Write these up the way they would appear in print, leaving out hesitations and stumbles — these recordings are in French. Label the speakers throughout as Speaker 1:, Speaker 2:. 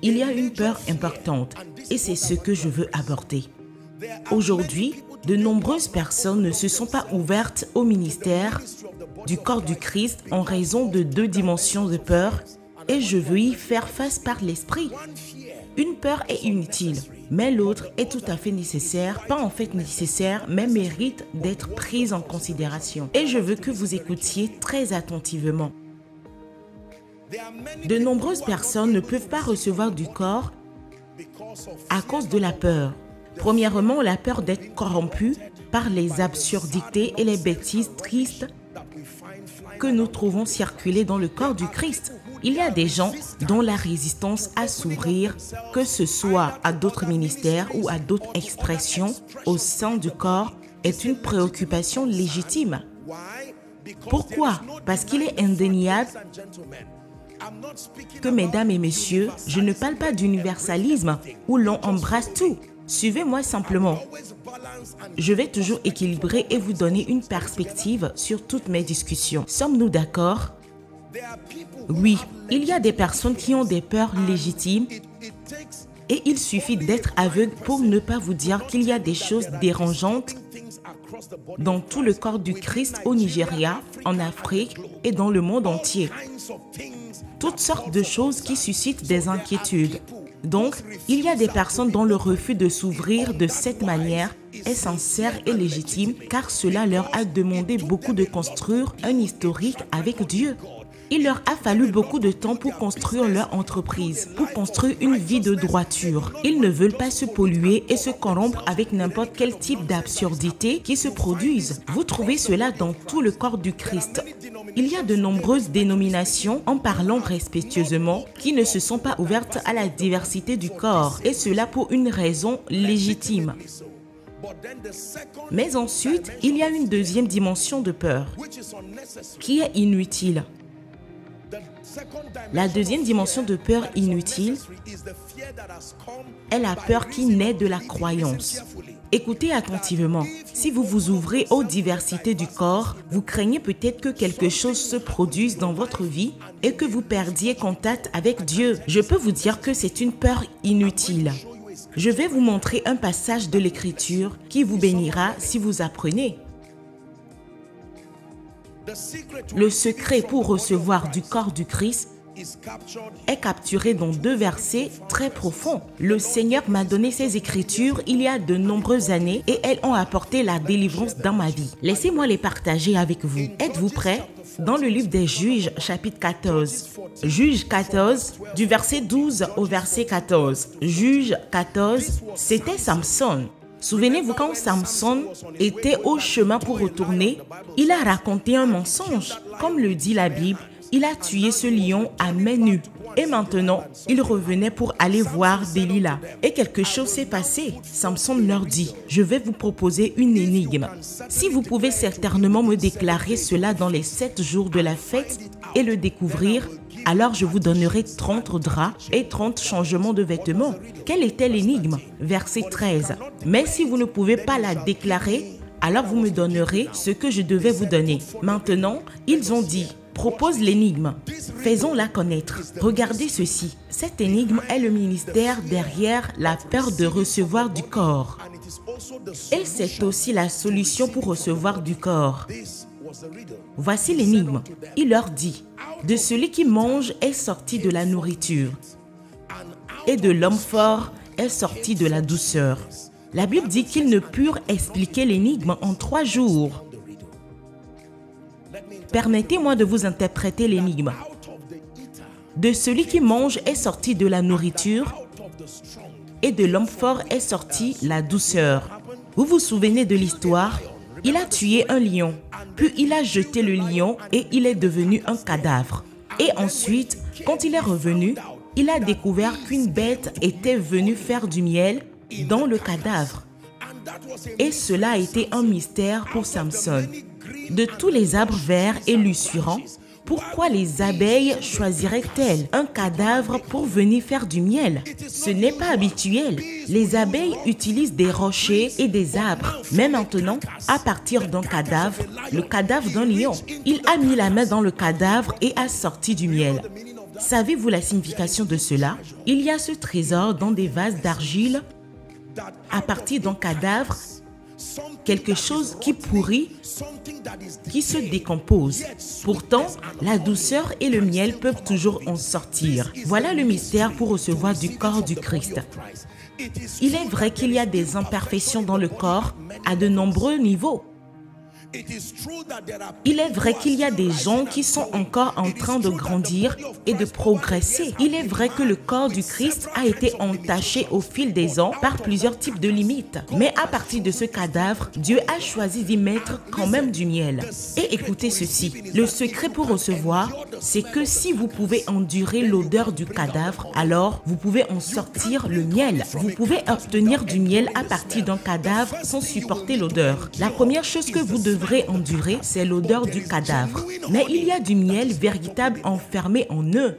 Speaker 1: il y a une peur importante et c'est ce que je veux aborder. Aujourd'hui, de nombreuses personnes ne se sont pas ouvertes au ministère du corps du Christ en raison de deux dimensions de peur et je veux y faire face par l'esprit. Une peur est inutile, mais l'autre est tout à fait nécessaire, pas en fait nécessaire, mais mérite d'être prise en considération. Et je veux que vous écoutiez très attentivement. De nombreuses personnes ne peuvent pas recevoir du corps à cause de la peur. Premièrement, la peur d'être corrompu par les absurdités et les bêtises tristes que nous trouvons circuler dans le corps du Christ. Il y a des gens dont la résistance à s'ouvrir, que ce soit à d'autres ministères ou à d'autres expressions au sein du corps, est une préoccupation légitime. Pourquoi? Parce qu'il est indéniable que, mesdames et messieurs, je ne parle pas d'universalisme où l'on embrasse tout. Suivez-moi simplement. Je vais toujours équilibrer et vous donner une perspective sur toutes mes discussions. Sommes-nous d'accord? Oui, il y a des personnes qui ont des peurs légitimes et il suffit d'être aveugle pour ne pas vous dire qu'il y a des choses dérangeantes dans tout le corps du Christ au Nigeria, en Afrique et dans le monde entier. Toutes sortes de choses qui suscitent des inquiétudes. Donc, il y a des personnes dont le refus de s'ouvrir de cette manière est sincère et légitime car cela leur a demandé beaucoup de construire un historique avec Dieu. Il leur a fallu beaucoup de temps pour construire leur entreprise, pour construire une vie de droiture. Ils ne veulent pas se polluer et se corrompre avec n'importe quel type d'absurdité qui se produisent. Vous trouvez cela dans tout le corps du Christ. Il y a de nombreuses dénominations, en parlant respectueusement, qui ne se sont pas ouvertes à la diversité du corps, et cela pour une raison légitime. Mais ensuite, il y a une deuxième dimension de peur, qui est inutile. La deuxième dimension de peur inutile est la peur qui naît de la croyance. Écoutez attentivement. Si vous vous ouvrez aux diversités du corps, vous craignez peut-être que quelque chose se produise dans votre vie et que vous perdiez contact avec Dieu. Je peux vous dire que c'est une peur inutile. Je vais vous montrer un passage de l'Écriture qui vous bénira si vous apprenez. Le secret pour recevoir du corps du Christ est capturé dans deux versets très profonds. Le Seigneur m'a donné ces écritures il y a de nombreuses années et elles ont apporté la délivrance dans ma vie. Laissez-moi les partager avec vous. Êtes-vous prêts? Dans le livre des Juges, chapitre 14. Juges 14, du verset 12 au verset 14. Juges 14, c'était Samson. Souvenez-vous, quand Samson était au chemin pour retourner, il a raconté un mensonge. Comme le dit la Bible, il a tué ce lion à main nue. Et maintenant, il revenait pour aller voir Delilah. Et quelque chose s'est passé. Samson leur dit, je vais vous proposer une énigme. Si vous pouvez certainement me déclarer cela dans les 7 jours de la fête et le découvrir, alors je vous donnerai 30 draps et 30 changements de vêtements. Quelle était l'énigme? Verset 13. Mais si vous ne pouvez pas la déclarer, alors vous me donnerez ce que je devais vous donner. Maintenant, ils ont dit, propose l'énigme. Faisons-la connaître. Regardez ceci. Cette énigme est le ministère derrière la peur de recevoir du corps. Et c'est aussi la solution pour recevoir du corps. Voici l'énigme. Il leur dit, de celui qui mange est sorti de la nourriture, et de l'homme fort est sorti de la douceur. La Bible dit qu'ils ne purent expliquer l'énigme en 3 jours. Permettez-moi de vous interpréter l'énigme. De celui qui mange est sorti de la nourriture, et de l'homme fort est sorti la douceur. Vous vous souvenez de l'histoire? Il a tué un lion, puis il a jeté le lion et il est devenu un cadavre. Et ensuite, quand il est revenu, il a découvert qu'une bête était venue faire du miel dans le cadavre. Et cela a été un mystère pour Samson. De tous les arbres verts et luisants, pourquoi les abeilles choisiraient-elles un cadavre pour venir faire du miel? Ce n'est pas habituel. Les abeilles utilisent des rochers et des arbres. Mais maintenant, à partir d'un cadavre, le cadavre d'un lion, il a mis la main dans le cadavre et a sorti du miel. Savez-vous la signification de cela? Il y a ce trésor dans des vases d'argile à partir d'un cadavre, quelque chose qui pourrit, qui se décompose. Pourtant, la douceur et le miel peuvent toujours en sortir. Voilà le mystère pour recevoir du corps du Christ. Il est vrai qu'il y a des imperfections dans le corps à de nombreux niveaux. Il est vrai qu'il y a des gens qui sont encore en train de grandir et de progresser. Il est vrai que le corps du Christ a été entaché au fil des ans par plusieurs types de limites. Mais à partir de ce cadavre, Dieu a choisi d'y mettre quand même du miel. Et écoutez ceci, le secret pour recevoir, c'est que si vous pouvez endurer l'odeur du cadavre, alors vous pouvez en sortir le miel. Vous pouvez obtenir du miel à partir d'un cadavre sans supporter l'odeur. La première chose que vous devrez endurer, c'est l'odeur du cadavre. Mais il y a du miel véritable enfermé en eux.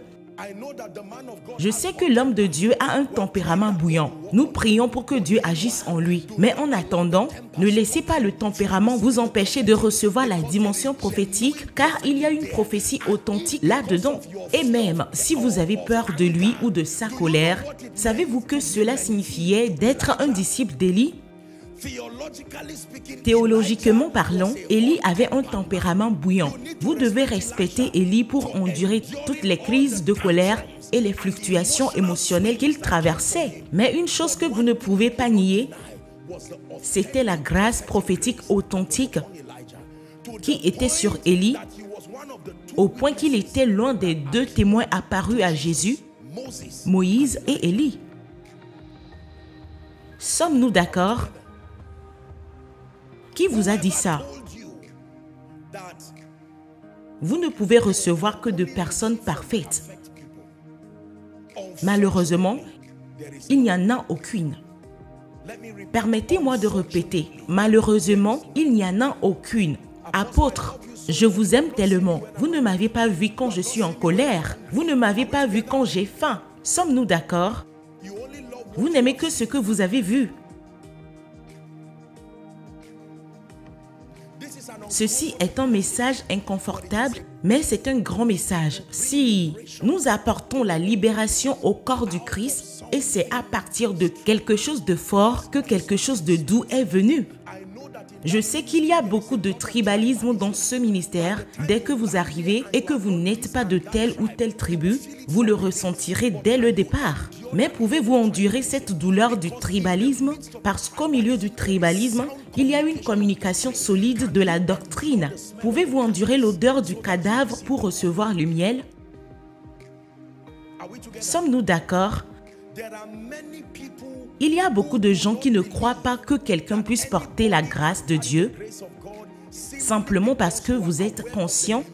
Speaker 1: Je sais que l'homme de Dieu a un tempérament bouillant. Nous prions pour que Dieu agisse en lui. Mais en attendant, ne laissez pas le tempérament vous empêcher de recevoir la dimension prophétique, car il y a une prophétie authentique là-dedans. Et même si vous avez peur de lui ou de sa colère, savez-vous que cela signifiait d'être un disciple d'Élie? Théologiquement parlant, Élie avait un tempérament bouillant. Vous devez respecter Élie pour endurer toutes les crises de colère et les fluctuations émotionnelles qu'il traversait. Mais une chose que vous ne pouvez pas nier, c'était la grâce prophétique authentique qui était sur Élie, au point qu'il était l'un des deux témoins apparus à Jésus, Moïse et Élie. Sommes-nous d'accord? Qui vous a dit ça? Vous ne pouvez recevoir que de personnes parfaites. Malheureusement, il n'y en a aucune. Permettez-moi de répéter. Malheureusement, il n'y en a aucune. Apôtre, je vous aime tellement. Vous ne m'avez pas vu quand je suis en colère. Vous ne m'avez pas vu quand j'ai faim. Sommes-nous d'accord? Vous n'aimez que ce que vous avez vu. Ceci est un message inconfortable, mais c'est un grand message. Si nous apportons la libération au corps du Christ, et c'est à partir de quelque chose de fort que quelque chose de doux est venu. Je sais qu'il y a beaucoup de tribalisme dans ce ministère. Dès que vous arrivez et que vous n'êtes pas de telle ou telle tribu, vous le ressentirez dès le départ. Mais pouvez-vous endurer cette douleur du tribalisme? Parce qu'au milieu du tribalisme, il y a une communication solide de la doctrine. Pouvez-vous endurer l'odeur du cadavre pour recevoir le miel? Sommes-nous d'accord? Il y a beaucoup de gens qui ne croient pas que quelqu'un puisse porter la grâce de Dieu simplement parce que vous êtes conscient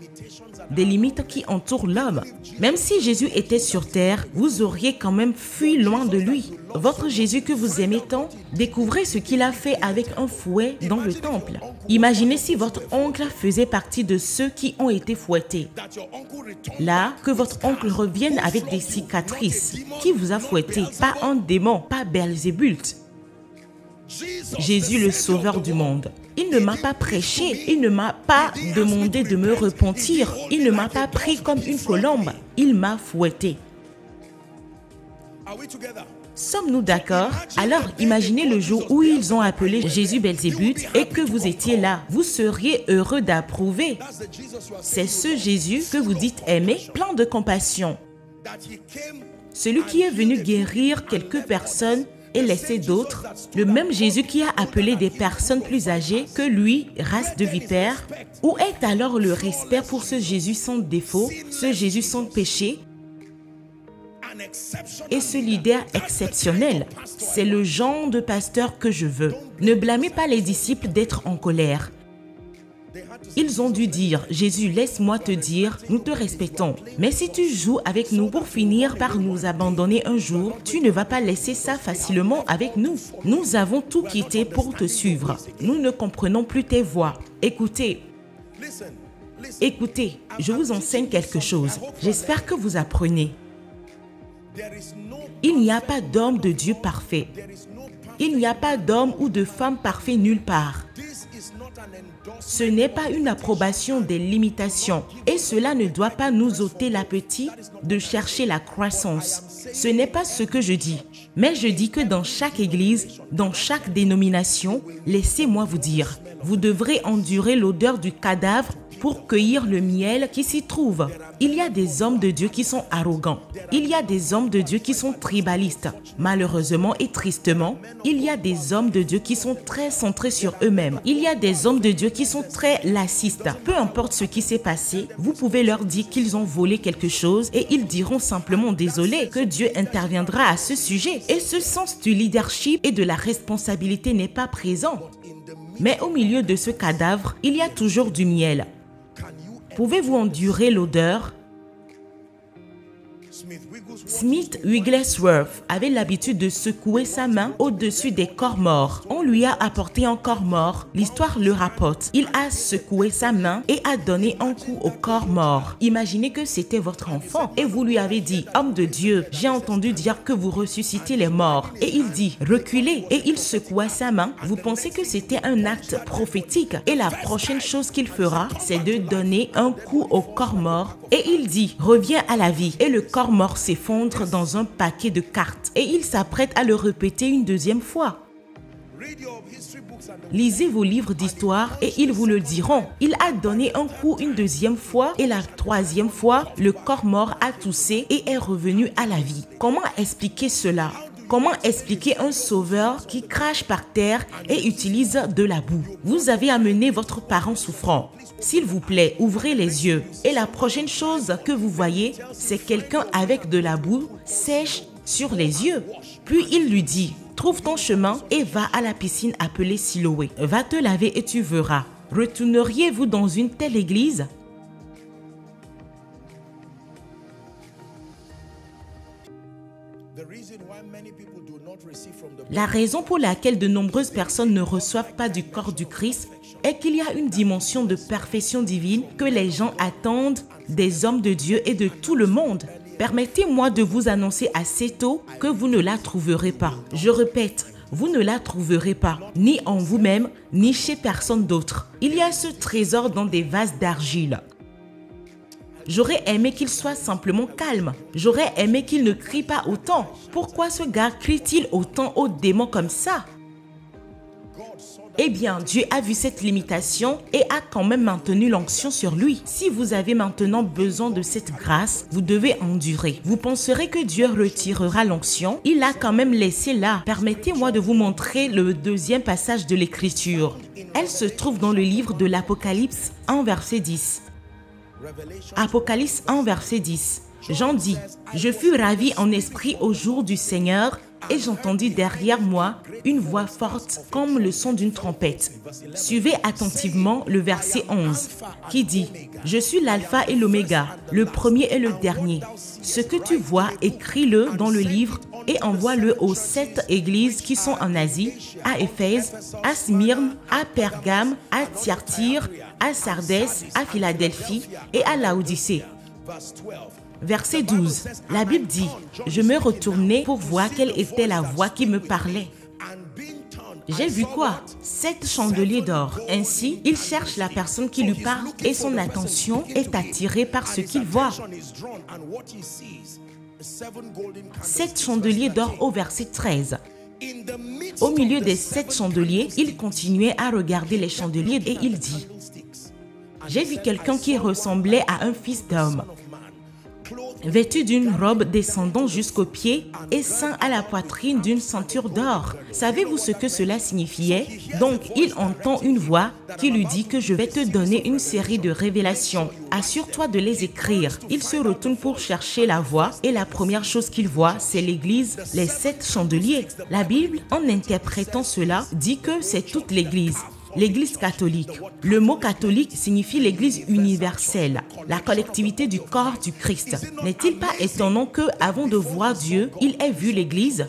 Speaker 1: des limites qui entourent l'homme. Même si Jésus était sur terre, vous auriez quand même fui loin de lui. Votre Jésus que vous aimez tant, découvrez ce qu'il a fait avec un fouet dans le temple. Imaginez si votre oncle faisait partie de ceux qui ont été fouettés. Là, que votre oncle revienne avec des cicatrices. Qui vous a fouetté? Pas un démon, pas Belzébuth. Jésus, le sauveur du monde. Il ne m'a pas prêché, il ne m'a pas demandé de me repentir, il ne m'a pas pris comme une colombe, il m'a fouetté. Sommes-nous d'accord? Alors, imaginez le jour où ils ont appelé Jésus Belzébuth et que vous étiez là. Vous seriez heureux d'approuver. C'est ce Jésus que vous dites aimer, plein de compassion. Celui qui est venu guérir quelques personnes et laisser d'autres, le même Jésus qui a appelé des personnes plus âgées que lui, race de vipères. Où est alors le respect pour ce Jésus sans défaut, ce Jésus sans péché et ce leader exceptionnel? C'est le genre de pasteur que je veux. Ne blâmez pas les disciples d'être en colère. Ils ont dû dire, Jésus, laisse-moi te dire, nous te respectons. Mais si tu joues avec nous pour finir par nous abandonner un jour, tu ne vas pas laisser ça facilement avec nous. Nous avons tout quitté pour te suivre. Nous ne comprenons plus tes voix. Écoutez, je vous enseigne quelque chose. J'espère que vous apprenez. Il n'y a pas d'homme de Dieu parfait. Il n'y a pas d'homme ou de femme parfait nulle part. Ce n'est pas une approbation des limitations et cela ne doit pas nous ôter l'appétit de chercher la croissance. Ce n'est pas ce que je dis, mais je dis que dans chaque église, dans chaque dénomination, laissez-moi vous dire, vous devrez endurer l'odeur du cadavre pour cueillir le miel qui s'y trouve. Il y a des hommes de Dieu qui sont arrogants. Il y a des hommes de Dieu qui sont tribalistes. Malheureusement et tristement, il y a des hommes de Dieu qui sont très centrés sur eux-mêmes. Il y a des hommes de Dieu qui sont très lassistes. Peu importe ce qui s'est passé, vous pouvez leur dire qu'ils ont volé quelque chose et ils diront simplement désolé, que Dieu interviendra à ce sujet. Et ce sens du leadership et de la responsabilité n'est pas présent. Mais au milieu de ce cadavre, il y a toujours du miel. Pouvez-vous endurer l'odeur? Smith Wigglesworth avait l'habitude de secouer sa main au-dessus des corps morts. On lui a apporté un corps mort. L'histoire le rapporte. Il a secoué sa main et a donné un coup au corps mort. Imaginez que c'était votre enfant et vous lui avez dit « Homme de Dieu, j'ai entendu dire que vous ressuscitez les morts. » Et il dit « Reculez » et il secoua sa main. Vous pensez que c'était un acte prophétique et la prochaine chose qu'il fera, c'est de donner un coup au corps mort. Et il dit « Reviens à la vie » et le corps mort s'effondre dans un paquet de cartes et il s'apprête à le répéter une deuxième fois. Lisez vos livres d'histoire et ils vous le diront. Il a donné un coup une deuxième fois et la troisième fois, le corps mort a toussé et est revenu à la vie. Comment expliquer cela? Comment expliquer un sauveur qui crache par terre et utilise de la boue? Vous avez amené votre parent souffrant. S'il vous plaît, ouvrez les yeux. Et la prochaine chose que vous voyez, c'est quelqu'un avec de la boue sèche sur les yeux. Puis il lui dit, trouve ton chemin et va à la piscine appelée Siloé. Va te laver et tu verras. Retourneriez-vous dans une telle église? La raison pour laquelle de nombreuses personnes ne reçoivent pas du corps du Christ est qu'il y a une dimension de perfection divine que les gens attendent des hommes de Dieu et de tout le monde. Permettez-moi de vous annoncer assez tôt que vous ne la trouverez pas. Je répète, vous ne la trouverez pas, ni en vous-même, ni chez personne d'autre. Il y a ce trésor dans des vases d'argile. J'aurais aimé qu'il soit simplement calme. J'aurais aimé qu'il ne crie pas autant. Pourquoi ce gars crie-t-il autant aux démons comme ça? Eh bien, Dieu a vu cette limitation et a quand même maintenu l'onction sur lui. Si vous avez maintenant besoin de cette grâce, vous devez endurer. Vous penserez que Dieu retirera l'onction. Il l'a quand même laissé là. Permettez-moi de vous montrer le deuxième passage de l'Écriture. Elle se trouve dans le livre de l'Apocalypse 1, verset 10. Apocalypse 1, verset 10. Jean dit, « Je fus ravi en esprit au jour du Seigneur et j'entendis derrière moi une voix forte comme le son d'une trompette. » Suivez attentivement le verset 11 qui dit, « Je suis l'alpha et l'oméga, le premier et le dernier. Ce que tu vois, écris-le dans le livre et envoie-le aux 7 églises qui sont en Asie, à Éphèse, à Smyrne, à Pergame, à Thyatire, à Sardès, à Philadelphie et à Laodicée. » Verset 12, la Bible dit, « Je me retournai pour voir quelle était la voix qui me parlait. » J'ai vu quoi? 7 chandeliers d'or. Ainsi, il cherche la personne qui lui parle et son attention est attirée par ce qu'il voit. 7 chandeliers d'or au verset 13. Au milieu des 7 chandeliers, il continuait à regarder les chandeliers et il dit, « J'ai vu quelqu'un qui ressemblait à un fils d'homme, vêtu d'une robe descendant jusqu'aux pieds et ceint à la poitrine d'une ceinture d'or. » Savez-vous ce que cela signifiait? Donc, il entend une voix qui lui dit que je vais te donner une série de révélations. Assure-toi de les écrire. Il se retourne pour chercher la voix et la première chose qu'il voit, c'est l'église, les 7 chandeliers. La Bible, en interprétant cela, dit que c'est toute l'église. L'Église catholique. Le mot catholique signifie l'Église universelle, la collectivité du corps du Christ. N'est-il pas étonnant que, avant de voir Dieu, il ait vu l'Église?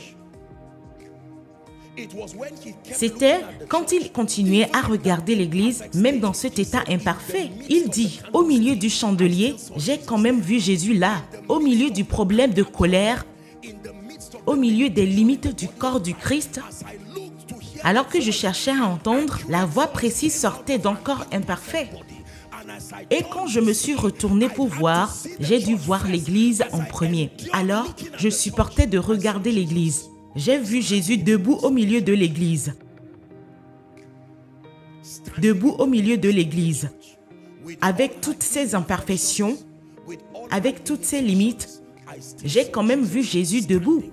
Speaker 1: C'était quand il continuait à regarder l'Église, même dans cet état imparfait. Il dit, au milieu du chandelier, j'ai quand même vu Jésus là, au milieu du problème de colère, au milieu des limites du corps du Christ. Alors que je cherchais à entendre, la voix précise sortait d'un corps imparfait. Et quand je me suis retournée pour voir, j'ai dû voir l'église en premier. Alors, je supportais de regarder l'église. J'ai vu Jésus debout au milieu de l'église. Debout au milieu de l'église. Avec toutes ses imperfections, avec toutes ses limites, j'ai quand même vu Jésus debout.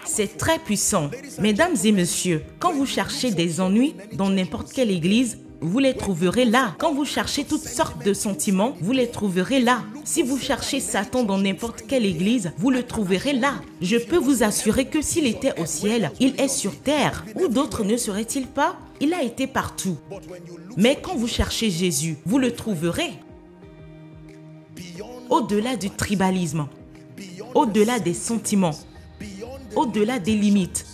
Speaker 1: C'est très puissant. Mesdames et messieurs, quand vous cherchez des ennuis dans n'importe quelle église, vous les trouverez là. Quand vous cherchez toutes sortes de sentiments, vous les trouverez là. Si vous cherchez Satan dans n'importe quelle église, vous le trouverez là. Je peux vous assurer que s'il était au ciel, il est sur terre. Où d'autres ne serait-il pas? Il a été partout. Mais quand vous cherchez Jésus, vous le trouverez. Au-delà du tribalisme, au-delà des sentiments, au-delà des limites.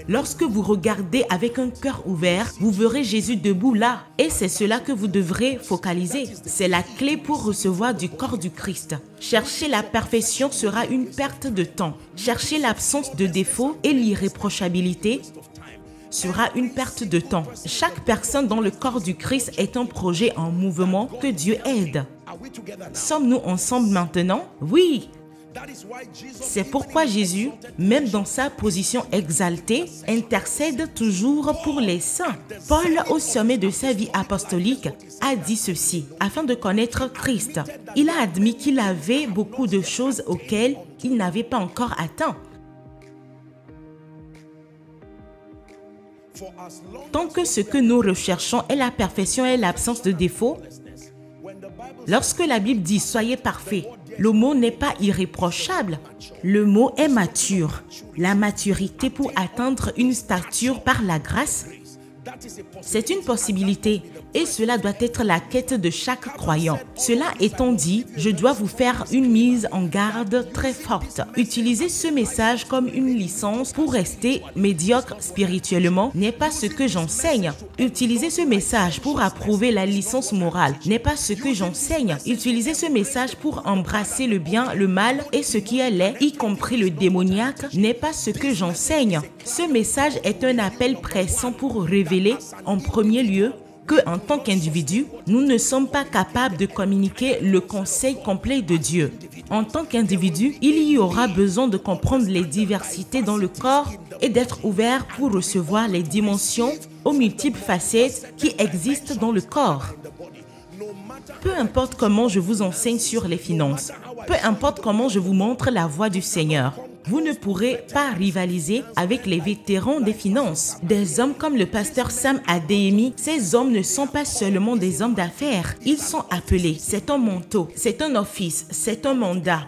Speaker 1: Lorsque vous regardez avec un cœur ouvert, vous verrez Jésus debout là. Et c'est cela que vous devrez focaliser. C'est la clé pour recevoir du corps du Christ. Chercher la perfection sera une perte de temps. Chercher l'absence de défauts et l'irréprochabilité sera une perte de temps. Chaque personne dans le corps du Christ est un projet en mouvement que Dieu aide. Sommes-nous ensemble maintenant? Oui! C'est pourquoi Jésus, même dans sa position exaltée, intercède toujours pour les saints. Paul, au sommet de sa vie apostolique, a dit ceci, afin de connaître Christ. Il a admis qu'il avait beaucoup de choses auxquelles il n'avait pas encore atteint. Tant que ce que nous recherchons est la perfection et l'absence de défaut, lorsque la Bible dit « soyez parfaits », le mot n'est pas irréprochable. Le mot est mature. La maturité pour atteindre une stature par la grâce, c'est une possibilité et cela doit être la quête de chaque croyant. Cela étant dit, je dois vous faire une mise en garde très forte. Utiliser ce message comme une licence pour rester médiocre spirituellement n'est pas ce que j'enseigne. Utiliser ce message pour approuver la licence morale n'est pas ce que j'enseigne. Utiliser ce message pour embrasser le bien, le mal et ce qui est laid, y compris le démoniaque, n'est pas ce que j'enseigne. Ce message est un appel pressant pour révéler en premier lieu que, en tant qu'individu, nous ne sommes pas capables de communiquer le conseil complet de Dieu. En tant qu'individu, il y aura besoin de comprendre les diversités dans le corps et d'être ouvert pour recevoir les dimensions aux multiples facettes qui existent dans le corps. Peu importe comment je vous enseigne sur les finances, peu importe comment je vous montre la voie du Seigneur, vous ne pourrez pas rivaliser avec les vétérans des finances. Des hommes comme le pasteur Sam Adeyemi, ces hommes ne sont pas seulement des hommes d'affaires. Ils sont appelés, c'est un manteau, c'est un office, c'est un mandat.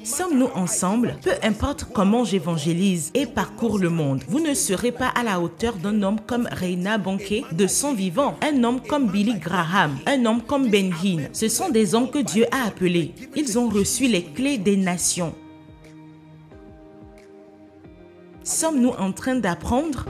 Speaker 1: Sommes-nous ensemble? Peu importe comment j'évangélise et parcours le monde, vous ne serez pas à la hauteur d'un homme comme Reinhard Bonnke de son vivant, un homme comme Billy Graham, un homme comme Ben Hinn. Ce sont des hommes que Dieu a appelés. Ils ont reçu les clés des nations. Sommes-nous en train d'apprendre?